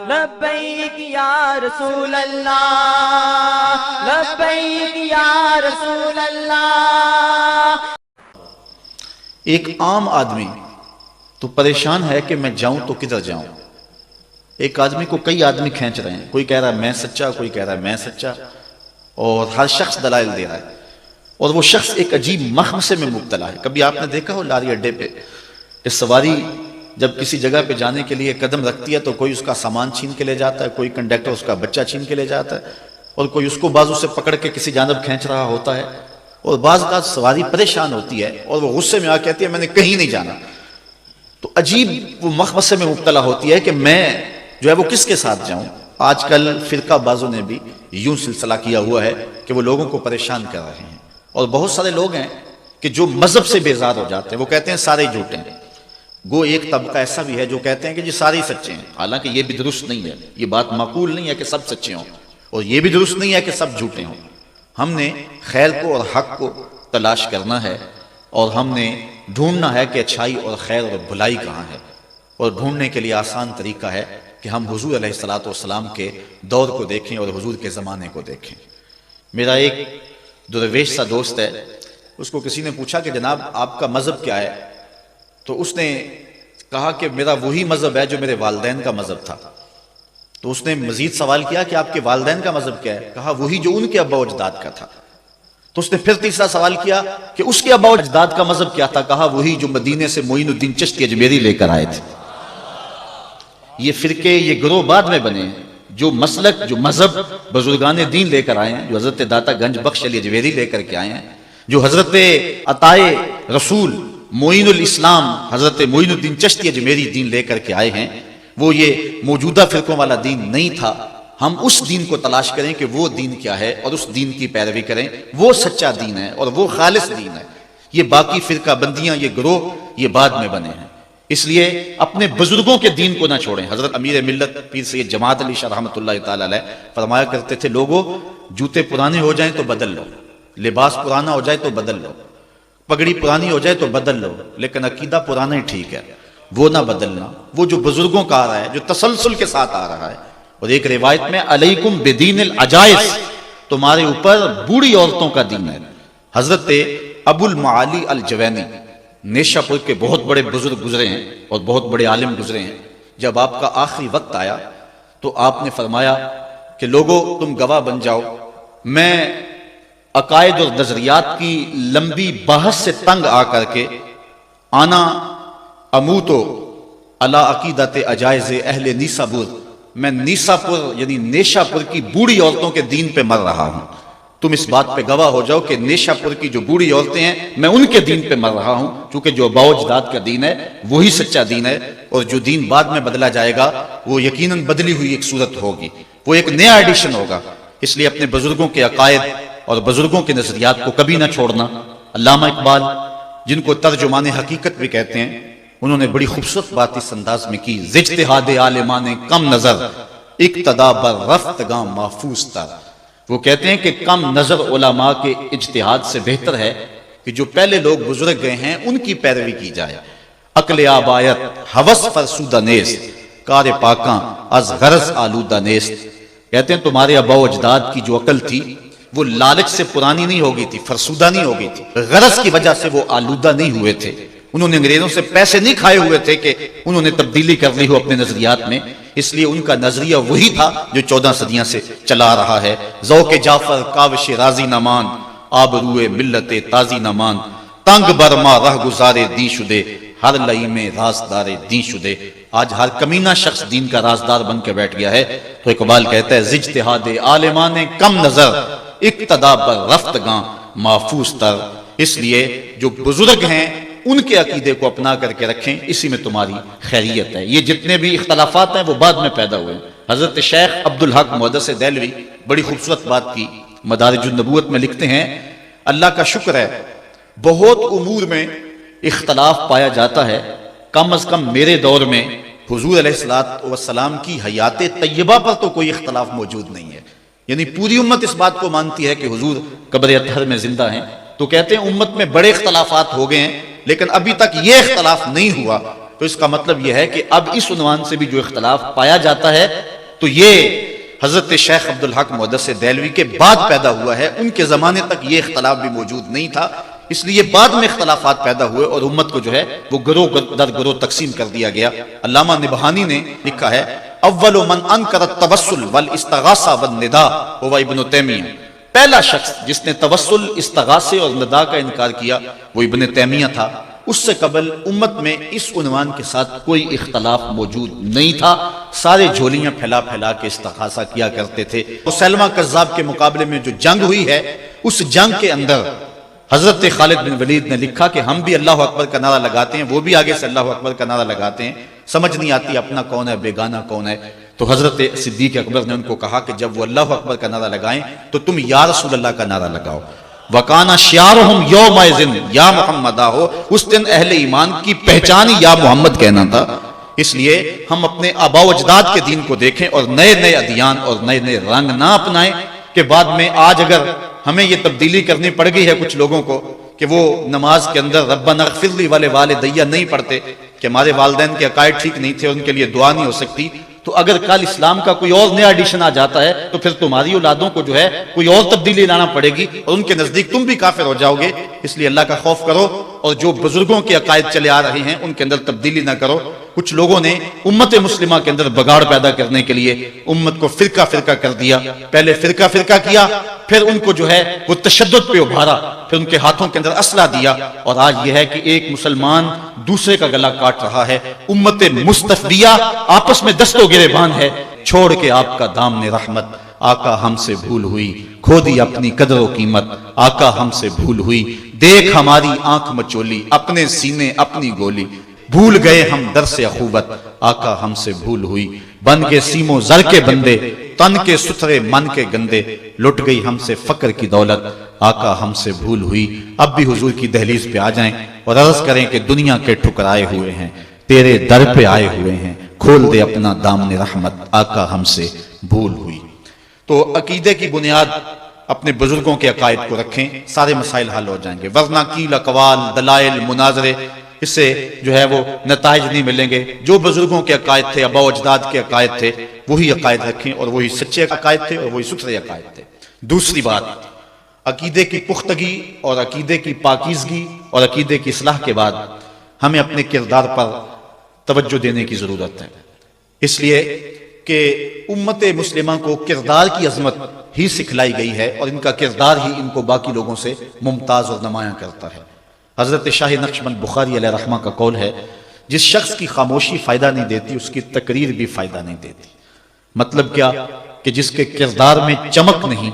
لبیک یا رسول اللہ، لبیک یا رسول اللہ۔ ایک عام آدمی تو پریشان ہے کہ میں جاؤں تو کدھر جاؤں۔ ایک آدمی کو کئی آدمی کھینچ رہے ہیں، کوئی کہہ رہا ہے میں سچا، کوئی کہہ رہا ہے میں سچا، اور ہر شخص دلائل دے رہا ہے، اور وہ شخص ایک عجیب مخمصے میں مبتلا ہے۔ کبھی آپ نے دیکھا ہو لاری اڈے پہ کہ سواری جب کسی جگہ پہ جانے کے لیے قدم رکھتی ہے تو کوئی اس کا سامان چھین کے لے جاتا ہے، کوئی کنڈکٹر اس کا بچہ چھین کے لے جاتا ہے، اور کوئی اس کو بازو سے پکڑ کے کسی جانب کھینچ رہا ہوتا ہے، اور بعض کا سواری پریشان ہوتی ہے اور وہ غصے میں آ کہتی ہے میں نے کہیں نہیں جانا۔ تو عجیب وہ مخمصے میں مبتلا ہوتی ہے کہ میں جو ہے وہ کس کے ساتھ جاؤں۔ آج کل فرقہ بازوں نے بھی یوں سلسلہ کیا ہوا ہے کہ وہ لوگوں کو پریشان کر رہے ہیں، اور بہت سارے لوگ ہیں کہ جو مذہب سے بیزار ہو جاتے ہیں، وہ کہتے ہیں سارے جھوٹے ہیں۔ گو ایک طبقہ ایسا بھی ہے جو کہتے ہیں کہ جی سارے سچے ہیں، حالانکہ یہ بھی درست نہیں ہے، یہ بات معقول نہیں ہے کہ سب سچے ہوں، اور یہ بھی درست نہیں ہے کہ سب جھوٹے ہوں۔ ہم نے خیر کو اور حق کو تلاش کرنا ہے، اور ہم نے ڈھونڈنا ہے کہ اچھائی اور خیر اور بھلائی کہاں ہے، اور ڈھونڈنے کے لیے آسان طریقہ ہے کہ ہم حضور علیہ السلام کے دور کو دیکھیں اور حضور کے زمانے کو دیکھیں۔ میرا ایک درویش سا دوست ہے، اس کو کسی نے پوچھا کہ جناب آپ کا مذہب کیا ہے، تو اس نے کہا کہ میرا وہی مذہب ہے جو میرے والدین کا مذہب تھا۔ تو اس نے مزید سوال کیا کہ آپ کے والدین کا مذہب کیا ہے، کہا وہی جو ان کے ابا و اجداد کا تھا۔ تو اس نے پھر تیسرا سوال کیا کہ اس کے ابا و اجداد کا مذہب کیا تھا، کہا وہی جو مدینے سے معین الدین چشتی اجمیری لے کر آئے تھے۔ یہ فرقے، یہ گروہ بعد میں بنے ہیں، جو مسلک، جو مذہب بزرگان دین لے کر آئے ہیں، جو حضرت داتا گنج بخش علی اجمیری لے کر کے آئے ہیں، جو حضرت عطائے رسول معین الاسلام حضرت معین الدین چشتی اجمیری دین لے کر کے آئے ہیں، وہ یہ موجودہ فرقوں والا دین نہیں تھا۔ ہم اس دین کو تلاش کریں کہ وہ دین کیا ہے، اور اس دین کی پیروی کریں، وہ سچا دین ہے اور وہ خالص دین ہے۔ یہ باقی فرقہ بندیاں، یہ گروہ، یہ بعد میں بنے ہیں۔ اس لیے اپنے بزرگوں کے دین کو نہ چھوڑیں۔ حضرت امیر ملت پیر سید جماعت علی شاہ رحمۃ اللہ تعالی علیہ فرمایا کرتے تھے لوگوں جوتے پرانے ہو جائیں تو بدل لو، لباس پرانا ہو جائے تو بدل لو، پگڑی پرانی ہو جائے تو بدل لو، لیکن عقیدہ پرانا ہی ٹھیک ہے، وہ نہ بدلنا۔ وہ جو بزرگوں کا آ رہا ہے، جو تسلسل کے ساتھ آ رہا ہے۔ اور ایک روایت میں علیکم بدین العجائز، تمہارے اوپر بوڑھی عورتوں کا دین ہے۔ حضرت ابو المعالی الجوینی نیشہ پور کے بہت بڑے بزرگ گزرے ہیں اور بہت بڑے عالم گزرے ہیں۔ جب آپ کا آخری وقت آیا تو آپ نے فرمایا کہ لوگوں تم گواہ بن جاؤ، میں عقائد اور نظریات کی لمبی بحث سے تنگ آ کر کے آنا اموتو علی عقیدت عجائز اہل نیسا پور، میں نیسا پور یعنی نیشہ پور کی بوڑھی عورتوں کے دین پہ مر رہا ہوں۔ تم اس بات پہ گواہ ہو جاؤ کہ نیشہ پور کی جو بوڑھی عورتیں ہیں میں ان کے دین پہ مر رہا ہوں، کیونکہ جو آباء و اجداد کا دین ہے وہی سچا دین ہے، اور جو دین بعد میں بدلا جائے گا وہ یقیناً بدلی ہوئی ایک صورت ہوگی، وہ ایک نیا ایڈیشن ہوگا۔ اس لیے اپنے بزرگوں کے عقائد اور بزرگوں کے نظریات کو کبھی نہ چھوڑنا۔ علامہ اقبال جن کو ترجمان حقیقت بھی کہتے ہیں، انہوں نے بڑی خوبصورت بات اس انداز میں کی، اجتہاد عالمان کم نظر اقتدا بر رفتگاں محفوظ تر۔ وہ کہتے ہیں کہ کم نظر علماء کے اجتہاد سے بہتر ہے کہ جو پہلے لوگ گزر گئے ہیں ان کی پیروی کی جائے۔ عقل آبایت ہوس فرسودہ نیست، کار پاکاں از غرض آلودہ نیست۔ کہتے ہیں تمہارے آباء و اجداد کی جو عقل تھی وہ لالچ سے پرانی نہیں ہو گئی تھی، فرسودہ نہیں ہو گئی تھی، غرض کی وجہ سے وہ آلودہ نہیں ہوئے تھے۔ انہوں نے انگریزوں سے پیسے نہیں کھائے ہوئے تھے کہ انہوں نے تبدیلی کر لی ہو اپنے نظریات میں، اس لیے ان کا نظریہ وہی تھا جو 14 صدیاں سے چلا رہا ہے۔ ذوق جعفر کاوش راضی نمان، آبروئے ملت تازی نمان، تنگ برما رہ گزارے دین شدے، ہر لئی میں رازدار دین شدے۔ آج ہر کمینہ شخص دین کا رازدار بن کے بیٹھ گیا ہے۔ تو اقبال کہتا ہے اجتہاد عالمان کم نظر اقتدا بر رفتگاں محفوظ تر۔ اس لیے جو بزرگ ہیں ان کے عقیدے کو اپنا کر کے رکھیں، اسی میں تمہاری خیریت ہے۔ یہ جتنے بھی اختلافات ہیں وہ بعد میں پیدا ہوئے۔ حضرت شیخ عبدالحق محدث دہلوی بڑی خوبصورت بات کی مدارج النبوت میں لکھتے ہیں، اللہ کا شکر ہے بہت امور میں اختلاف پایا جاتا ہے، کم از کم میرے دور میں حضور علیہ السلام کی حیات طیبہ پر تو کوئی اختلاف موجود نہیں ہے۔ یعنی پوری امت اس بات کو مانتی ہے کہ حضور قبر اطہر میں زندہ ہیں۔ تو کہتے ہیں امت میں بڑے اختلافات ہو گئے ہیں لیکن ابھی تک یہ اختلاف نہیں ہوا، تو اس کا مطلب یہ ہے کہ اب اس عنوان سے بھی جو اختلاف پایا جاتا ہے تو یہ حضرت شیخ عبدالحق محدث دہلوی کے بعد پیدا ہوا ہے، ان کے زمانے تک یہ اختلاف بھی موجود نہیں تھا، اس لیے بعد میں اختلافات پیدا ہوئے اور امت کو جو ہے وہ گروہ در گروہ تقسیم کر دیا گیا۔ علامہ نبہانی نے لکھا ہے اول من انکر التوسل والاستغاثہ والنداء هو ابن تیمیہ، پہلا شخص جس نے توسل، استغاثے اور ندا کا انکار کیا وہ ابن تیمیہ تھا۔ اس سے قبل امت میں اس عنوان کے ساتھ کوئی اختلاف موجود نہیں تھا، سارے جھولیاں پھیلا پھیلا کے استغاثہ کیا کرتے تھے۔ مسیلمہ کذاب کے مقابلے میں جو جنگ ہوئی ہے، اس جنگ کے اندر حضرت خالد بن ولید نے لکھا کہ ہم بھی اللہ اکبر کا نعرہ لگاتے ہیں، وہ بھی آگے سے اللہ اکبر کا نعرہ لگاتے ہیں، سمجھ نہیں آتی اپنا کون ہے بیگانہ کون ہے۔ تو حضرت صدیق اکبر نے ان کو کہا کہ جب وہ اللہ اکبر کا نعرہ لگائیں تو تم یا رسول اللہ کا نعرہ لگاؤ۔ وَقَانَ شِعَارُهُمْ يَوْمَئِذٍ یا محمد ہو، اس دن اہل ایمان کی پہچان ہی یا محمد کہنا تھا۔ اس لیے ہم اپنے آباء و اجداد کے دین کو دیکھیں اور نئے نئے ادیان اور نئے نئے رنگ نہ اپنائیں کہ بعد میں آج اگر ہمیں یہ تبدیلی کرنی پڑ گئی ہے کچھ لوگوں کو کہ وہ نماز کے اندر ربنا اغفر لی والوالدی نہیں پڑھتے کہ ہمارے والدین کے عقائد ٹھیک نہیں تھے، ان کے لیے دعا نہیں ہو سکتی، تو اگر کل اسلام کا کوئی اور نیا ایڈیشن آ جاتا ہے تو پھر تمہاری اولادوں کو جو ہے کوئی اور تبدیلی لانا پڑے گی اور ان کے نزدیک تم بھی کافر ہو جاؤ گے۔ اس لیے اللہ کا خوف کرو اور جو بزرگوں کے عقائد چلے آ رہے ہیں ان کے اندر تبدیلی نہ کرو۔ کچھ لوگوں نے امت مسلمہ کے اندر بگاڑ پیدا کرنے کے لیے امت کو فرقہ فرقہ کر دیا، پہلے فرقہ فرقہ کیا، پھر ان کو جو ہے وہ تشدد پہ ابھارا، پھر ان کے ہاتھوں کے اندر اسلحہ دیا، اور آج یہ ہے کہ ایک مسلمان دوسرے کا گلا کاٹ رہا ہے۔ امت مصطفیہ آپس میں دست و گریبان ہے، چھوڑ کے آپ کا دامن رحمت، آقا ہم سے بھول ہوئی، کھو دی اپنی قدر و قیمت، آقا ہم سے بھول ہوئی، دیکھ ہماری آنکھ مچولی، اپنے سینے اپنی گولی، بھول گئے ہم در سے اخوت، آقا ہم سے بھول ہوئی، بن کے سیم و زر کے بندے، تن کے ستھرے من کے گندے، لٹ گئی ہم سے فقر کی دولت، آقا ہم سے بھول ہوئی۔ اب بھی حضور کی دہلیز پہ آ جائیں اور عرض کریں کہ دنیا کے ٹھکرائے ہوئے ہیں، تیرے در پہ آئے ہوئے ہیں، کھول دے اپنا دامن رحمت، آقا ہم سے بھول ہوئی۔ تو عقیدے کی بنیاد اپنے بزرگوں کے عقائد کو رکھیں، سارے مسائل حل ہو جائیں گے، ورنہ کیل اقوال، دلائل، مناظرے، اس سے جو ہے وہ نتائج نہیں ملیں گے۔ جو بزرگوں کے عقائد تھے، آباء و اجداد کے عقائد تھے، وہی عقائد رکھیں، اور وہی سچے عقائد تھے اور وہی ستھرے عقائد تھے۔ دوسری بات، عقیدے کی پختگی اور عقیدے کی پاکیزگی اور عقیدے کی اصلاح کے بعد ہمیں اپنے کردار پر توجہ دینے کی ضرورت ہے، اس لیے کہ امت مسلمہ کو کردار کی عظمت ہی سکھلائی گئی ہے اور ان کا کردار ہی ان کو باقی لوگوں سے ممتاز اور نمایاں کرتا ہے۔ حضرت شاہ نقشبند بخاری علیہ رحمہ کا قول ہے، جس شخص کی خاموشی فائدہ نہیں دیتی اس کی تقریر بھی فائدہ نہیں دیتی۔ مطلب کیا کہ جس کے کردار میں چمک نہیں،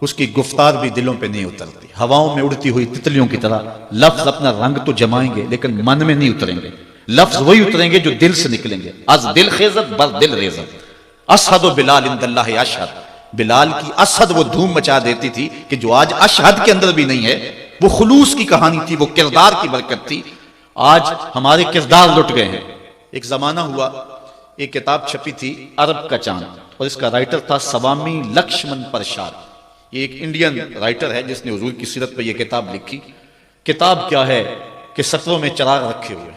اس کی گفتار بھی دلوں پہ نہیں اترتی، ہواؤں میں اڑتی ہوئی تتلیوں کی طرح لفظ اپنا رنگ تو جمائیں گے لیکن من میں نہیں اتریں گے، لفظ وہی اتریں گے جو دل سے نکلیں گے۔ از دل خیزت بر دل ریزت، اشہد و بلال عند اللہ اشہد، بلال کی اشہد وہ دھوم مچا دیتی تھی کہ جو آج اشہد کے اندر بھی نہیں ہے، وہ خلوص کی کہانی تھی، وہ کردار کی برکت تھی۔ آج ہمارے کردار لٹ گئے ہیں۔ ایک زمانہ ہوا، ایک کتاب چھپی تھی عرب کا چاند، اور اس کا رائٹر تھا سوامی لکشمن پرساد۔ یہ ایک انڈین رائٹر ہے جس نے حضور کی سیرت پہ یہ کتاب لکھی۔ کتاب کیا ہے کہ سطروں میں چراغ رکھے ہوئے،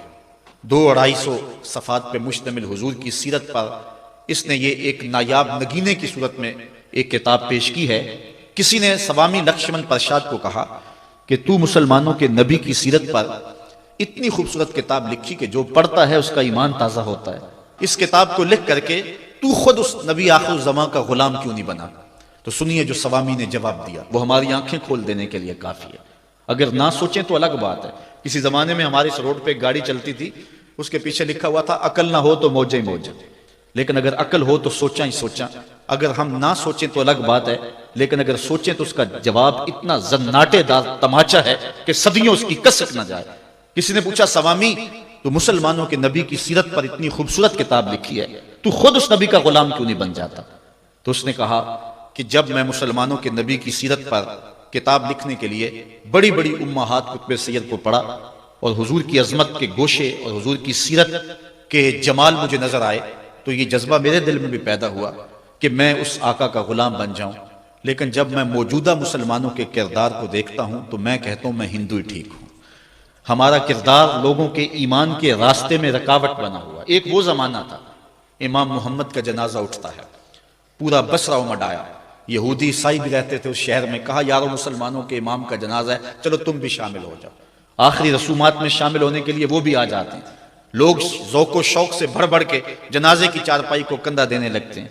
200-250 صفحات پہ مشتمل حضور کی سیرت پر اس نے یہ ایک نایاب نگینے کی صورت میں ایک کتاب پیش کی ہے۔ کسی نے سوامی لکشمن پرساد کو کہا کہ تو مسلمانوں کے نبی کی سیرت پر اتنی خوبصورت کتاب لکھی کہ جو پڑھتا ہے اس کا ایمان تازہ ہوتا ہے، اس کتاب کو لکھ کر کے تو خود اس نبی آخر الزمان کا غلام کیوں نہیں بنا؟ تو سنیے جو سوامی نے جواب دیا، وہ ہماری آنکھیں کھول دینے کے لیے کافی ہے۔ اگر نہ سوچیں تو الگ بات ہے۔ کسی زمانے میں ہمارے اس روڈ پہ ایک گاڑی چلتی تھی، اس کے پیچھے لکھا ہوا تھا عقل نہ ہو تو موجیں ہی موجیں، لیکن اگر عقل ہو تو سوچاں ہی سوچاں۔ اگر ہم نہ سوچیں تو الگ بات ہے، لیکن اگر سوچیں تو اس کا جواب اتنا زناٹے دار تماچا ہے کہ صدیوں اس کی کسک نہ جائے۔ کسی نے پوچھا سوامی تو مسلمانوں کے نبی کی سیرت پر اتنی خوبصورت کتاب لکھی ہے، تو خود اس نبی کا غلام کیوں نہیں بن جاتا؟ تو اس نے کہا کہ جب میں مسلمانوں کے نبی کی سیرت پر کتاب لکھنے کے لیے بڑی بڑی امہات کتب سیر کو پڑھا اور حضور کی عظمت کے گوشے اور حضور کی سیرت کے جمال مجھے نظر آئے، تو یہ جذبہ میرے دل میں بھی پیدا ہوا کہ میں اس آقا کا غلام بن جاؤں۔ لیکن جب میں موجودہ مسلمانوں کے کردار کو دیکھتا ہوں تو میں کہتا ہوں میں ہندو ہی ٹھیک ہوں۔ ہمارا کردار لوگوں کے ایمان کے راستے میں رکاوٹ بنا ہوا۔ ایک وہ زمانہ تھا، امام محمد کا جنازہ اٹھتا ہے، پورا بصرہ امڈ آیا، یہودی عیسائی بھی رہتے تھے اس شہر میں، کہا یارو مسلمانوں کے امام کا جنازہ ہے، چلو تم بھی شامل ہو جاؤ۔ آخری رسومات میں شامل ہونے کے لیے وہ بھی آ جاتے ہیں، لوگ ذوق و شوق سے بڑھ بڑھ کے جنازے کی چارپائی کو کندھا دینے لگتے ہیں،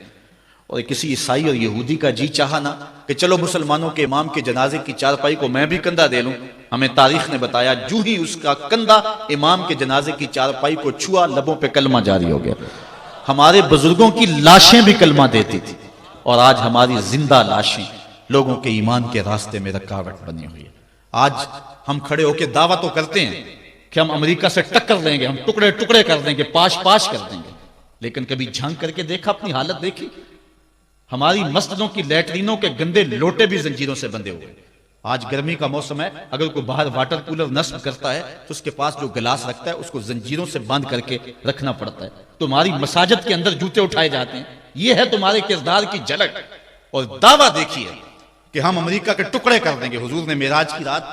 اور کسی عیسائی اور یہودی کا جی چاہا نہ کہ چلو مسلمانوں کے امام کے جنازے کی چارپائی کو میں بھی کندھا دے لوں۔ ہمیں تاریخ نے بتایا جو ہی اس کا کندھا امام کے جنازے کی چارپائی کو چھوا، لبوں پہ کلمہ جاری ہو گیا۔ ہمارے بزرگوں کی لاشیں بھی کلمہ دیتی تھی، اور آج ہماری زندہ لاشیں لوگوں کے ایمان کے راستے میں رکاوٹ بنی ہوئی ہے۔ آج ہم کھڑے ہو کے دعویٰ تو کرتے ہیں کہ ہم امریکہ سے ٹکر لیں گے، ہم ٹکڑے ٹکڑے کر دیں گے، پاش پاش کر دیں گے، لیکن کبھی جھانک کر کے دیکھا، اپنی حالت دیکھی؟ ہماری مسجدوں کی لیٹرینوں کے گندے لوٹے بھی زنجیروں سے بندھے ہوئے۔ آج گرمی کا موسم ہے، اگر کوئی باہر واٹر کولر نصب کرتا ہے تو اس کے پاس جو گلاس رکھتا ہے اس کو زنجیروں سے باندھ کر کے رکھنا پڑتا ہے۔ تمہاری مساجد کے اندر جوتے اٹھائے جاتے ہیں، یہ ہے تمہارے کردار کی جھلک، اور دعویٰ دیکھیے کہ ہم امریکہ کے ٹکڑے کر دیں گے۔ حضور نے معراج کی رات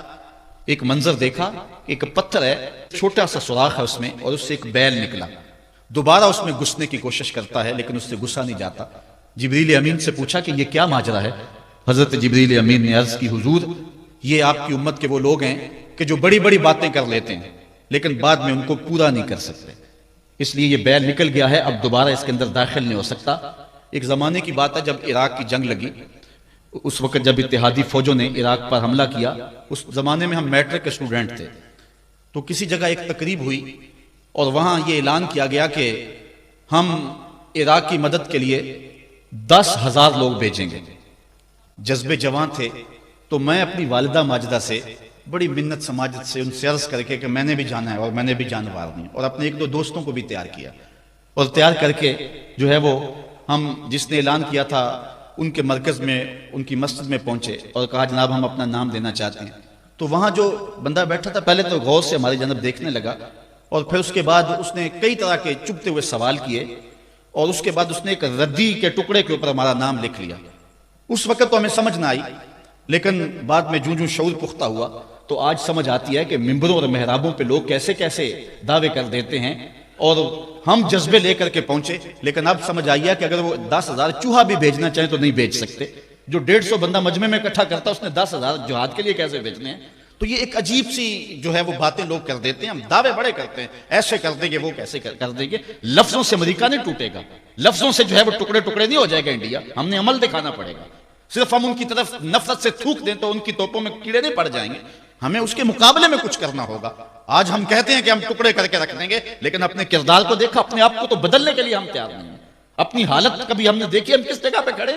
ایک منظر دیکھا، ایک پتھر ہے، چھوٹا سا سوراخ ہے اس میں، اور اس سے ایک بیل نکلا، دوبارہ اس میں گھسنے کی کوشش کرتا ہے لیکن اس سے گھسا نہیں جاتا۔ جبریل امین سے پوچھا کہ یہ کیا ماجرا ہے؟ حضرت جبریل امین نے عرض کی، حضور یہ آپ کی امت کے وہ لوگ ہیں کہ جو بڑی بڑی باتیں کر لیتے ہیں لیکن بعد میں ان کو پورا نہیں کر سکتے، اس لیے یہ بیل نکل گیا ہے، اب دوبارہ اس کے اندر داخل نہیں ہو سکتا۔ ایک زمانے کی بات ہے جب عراق کی جنگ لگی، اس وقت جب اتحادی فوجوں نے عراق پر حملہ کیا، اس زمانے میں ہم میٹرک کے اسٹوڈنٹ تھے، تو کسی جگہ ایک تقریب ہوئی اور وہاں یہ اعلان کیا گیا کہ ہم عراق کی مدد کے لیے 10,000 لوگ بھیجیں گے۔ جذبے جوان تھے، تو میں اپنی والدہ ماجدہ سے بڑی منت سماجت سے ان سے عرض کر کے کہ میں نے بھی جانا ہے اور میں نے بھی جان وارنی ہے، اور اپنے ایک دو دوستوں کو بھی تیار کیا، اور تیار کر کے جو ہے وہ ہم جس نے اعلان کیا تھا ان کے مرکز میں، ان کی مسجد میں پہنچے اور کہا جناب ہم اپنا نام دینا چاہتے ہیں۔ تو وہاں جو بندہ بیٹھا تھا پہلے تو غور سے ہماری جانب دیکھنے لگا، اور پھر اس کے بعد اس نے کئی طرح کے چبھتے ہوئے سوال کیے، اور اس کے بعد اس نے ایک ردی کے ٹکڑے کے اوپر ہمارا نام لکھ لیا۔ اس وقت تو ہمیں سمجھ نہ آئی، لیکن بعد میں جوں شعور پختہ ہوا تو آج سمجھ آتی ہے کہ ممبروں اور محرابوں پہ لوگ کیسے کیسے دعوے کر دیتے ہیں، اور ہم جذبے لے کر کے پہنچے، لیکن اب سمجھ آئی ہے کہ اگر وہ 10,000 چوہا بھی بھیجنا چاہیں تو نہیں بھیج سکتے۔ جو 150 بندہ مجمع میں اکٹھا کرتا اس نے 10,000 جہاد کے لیے کیسے بھیجنے ہیں؟ تو یہ ایک عجیب سی جو ہے وہ باتیں لوگ کر دیتے ہیں، ہم دعوے بڑے کرتے ہیں، ایسے کر دیں گے وہ کیسے کر دیں گے۔ لفظوں سے امریکہ نہیں ٹوٹے گا، لفظوں سے جو ہے وہ ٹکڑے ٹکڑے نہیں ہو جائے گا انڈیا، ہم نے عمل دکھانا پڑے گا۔ صرف ہم ان کی طرف نفرت سے تھوک دیں تو ان کی توپوں میں کیڑے نہیں پڑ جائیں گے، ہمیں اس کے مقابلے میں کچھ کرنا ہوگا۔ آج ہم کہتے ہیں کہ ہم ٹکڑے کر کے رکھ دیں گے، لیکن اپنے کردار کو دیکھا، اپنے آپ کو تو بدلنے کے لیے ہم تیار نہیں ہیں۔ اپنی حالت کبھی ہم نے دیکھی ہم کس جگہ پہ کھڑے؟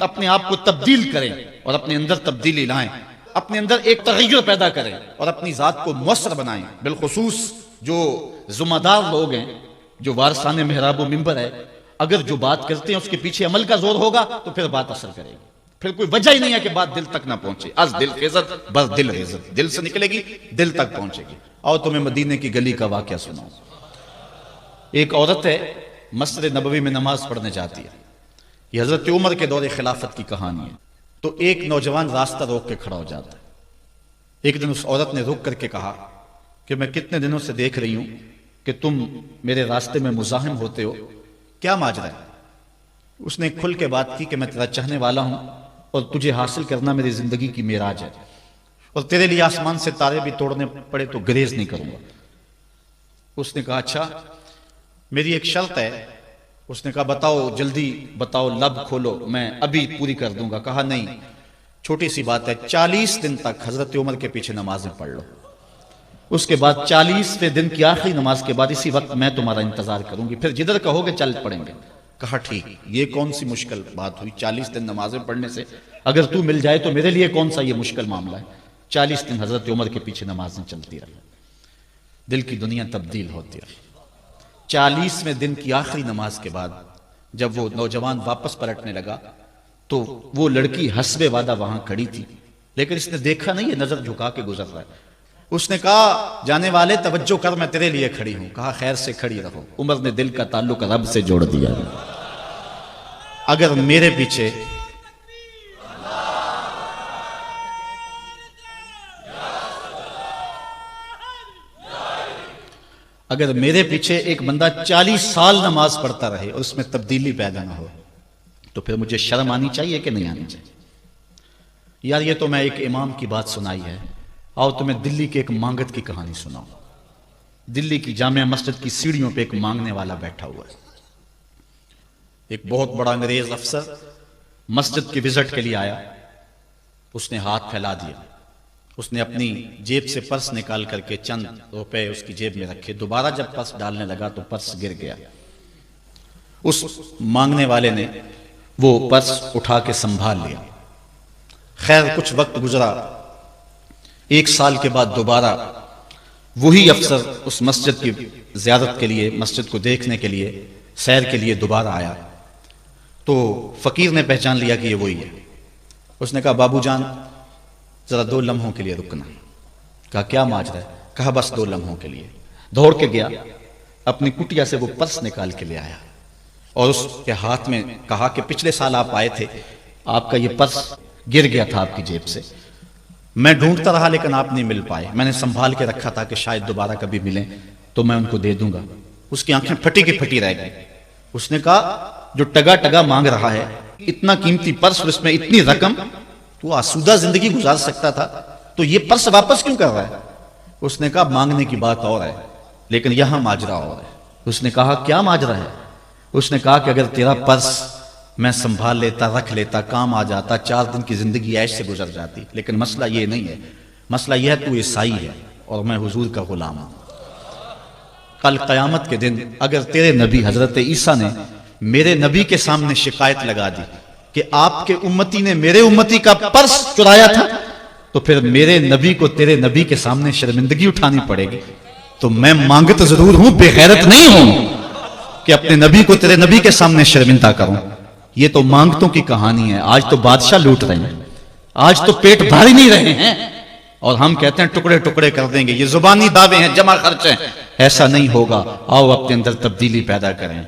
اپنے آپ کو تبدیل کریں اور اپنے اندر تبدیلی لائیں، اپنے اندر ایک تغیر پیدا کریں اور اپنی ذات کو مؤثر بنائیں۔ بالخصوص جو ذمہ دار لوگ ہیں، جو وارثان محراب و منبر ہے، اگر جو بات کرتے ہیں اس کے پیچھے عمل کا زور ہوگا تو پھر بات اثر کرے گی، پھر کوئی وجہ ہی نہیں ہے کہ بات دل تک نہ پہنچے۔ از دل خیزت بس دل ریزت، دل سے نکلے گی دل تک پہنچے گی۔ اور تمہیں مدینے کی گلی کا واقعہ سناؤں۔ ایک عورت ہے، مسجد نبوی میں نماز پڑھنے جاتی ہے، یہ حضرت عمر کے دور خلافت کی کہانی ہے۔ تو ایک نوجوان راستہ روک کے کھڑا ہو جاتا ہے۔ ایک دن اس عورت نے رک کر کے کہا کہ میں کتنے دنوں سے دیکھ رہی ہوں کہ تم میرے راستے میں مزاحم ہوتے ہو، کیا ماجرا ہے؟ اس نے کھل کے بات کی کہ میں تیرا چاہنے والا ہوں اور تجھے حاصل کرنا میری زندگی کی معراج ہے، اور تیرے لیے آسمان سے تارے بھی توڑنے پڑے تو گریز نہیں کروں گا۔ اس نے کہا اچھا میری ایک شرط ہے۔ اس نے کہا بتاؤ، جلدی بتاؤ، لب کھولو، میں ابھی پوری کر دوں گا۔ کہا نہیں، چھوٹی سی بات ہے، 40 دن تک حضرت عمر کے پیچھے نمازیں پڑھ لو، اس کے بعد 40ویں دن کی آخری نماز کے بعد اسی وقت میں تمہارا انتظار کروں گی، پھر جدھر کہو گے چل پڑیں گے۔ کہا ٹھیک، یہ کون سی مشکل بات ہوئی 40 دن نمازیں پڑھنے سے؟ اگر تو مل جائے تو میرے لیے کون سا یہ مشکل معاملہ ہے۔ 40 دن حضرت عمر کے پیچھے نمازیں چلتی رہی، دل کی دنیا تبدیل ہوتی رہی۔ 40ویں دن کی آخری نماز کے بعد جب وہ نوجوان واپس پلٹنے لگا تو وہ لڑکی حسب وعدہ وہاں کھڑی تھی، لیکن اس نے دیکھا نہیں، یہ نظر جھکا کے گزر رہا ہے۔ اس نے کہا جانے والے توجہ کر، میں تیرے لیے کھڑی ہوں۔ کہا خیر سے کھڑی رہو۔ عمر نے دل کا تعلق رب سے جوڑ دیا۔ اگر میرے پیچھے ایک بندہ 40 سال نماز پڑھتا رہے اور اس میں تبدیلی پیدا نہ ہو تو پھر مجھے شرم آنی چاہیے کہ نہیں آنی چاہیے؟ یار یہ تو میں ایک امام کی بات سنائی ہے، آؤ تمہیں دلی کے ایک مانگت کی کہانی سناؤں۔ دلی کی جامع مسجد کی سیڑھیوں پہ ایک مانگنے والا بیٹھا ہوا ہے۔ ایک بہت بڑا انگریز افسر مسجد کی وزٹ کے لیے آیا، اس نے ہاتھ پھیلا دیا، اس نے اپنی جیب سے پرس نکال کر کے چند روپے اس کی جیب میں رکھے، دوبارہ جب پرس ڈالنے لگا تو پرس گر گیا۔ اس مانگنے والے نے وہ پرس اٹھا کے سنبھال لیا۔ خیر کچھ وقت گزرا، 1 سال کے بعد دوبارہ وہی افسر اس مسجد کی زیارت کے لیے، مسجد کو دیکھنے کے لیے، سیر کے لیے دوبارہ آیا تو فقیر نے پہچان لیا کہ یہ وہی ہے۔ اس نے کہا بابو جان ذرا 2 لمحوں کے لیے رکنا۔ کہا کیا ماجرا ہے؟ کہا بس 2 لمحوں کے لیے۔ دوڑ کے گیا، اپنی کٹیا سے وہ پرس نکال کے لے آیا اور اس کے ہاتھ میں کہا کہ پچھلے سال آپ آئے تھے، آپ کا یہ پرس گر گیا تھا آپ کی جیب سے، میں ڈھونڈتا رہا لیکن آپ نہیں مل پائے، میں نے سنبھال کے رکھا تھا کہ شاید دوبارہ کبھی ملیں تو میں ان کو دے دوں گا۔ اس کی آنکھیں پھٹی کی پھٹی رہ گئی۔ اس نے کہا جو ٹگا ٹگا مانگ رہا ہے، اتنا قیمتی پرس اور اس میں اتنی رقم، تو آسودہ زندگی گزار سکتا تھا، تو یہ پرس واپس کیوں کر رہا ہے؟ اس نے کہا مانگنے کی بات اور ہے لیکن یہاں ماجرا اور ہے۔ اس نے کہا کیا ماجرا ہے؟ اس نے کہا کہ اگر تیرا پرس میں سنبھال لیتا، رکھ لیتا، کام آ جاتا، 4 دن کی زندگی عیش سے گزر جاتی، لیکن مسئلہ یہ نہیں ہے، مسئلہ یہ ہے تو عیسائی ہے اور میں حضور کا غلام ہوں۔ کل قیامت کے دن اگر تیرے نبی حضرت عیسیٰ نے میرے نبی کے سامنے شکایت لگا دی کہ آپ کے امتی نے میرے امتی کا پرس چرایا تھا، تو پھر میرے نبی کو تیرے نبی کے سامنے شرمندگی اٹھانی پڑے گی۔ تو میں مانگت ضرور ہوں، بے غیرت نہیں ہوں کہ اپنے نبی کو تیرے نبی کے سامنے شرمندہ کروں۔ یہ تو مانگتوں کی کہانی ہے، آج تو بادشاہ لوٹ رہے ہیں، آج تو پیٹ بھر ہی نہیں رہے ہیں اور ہم کہتے ہیں ٹکڑے ٹکڑے کر دیں گے، یہ زبانی دعوے ہیں، جمع خرچ ہیں۔ ایسا نہیں ہوگا، آؤ اپنے اندر تبدیلی پیدا کریں۔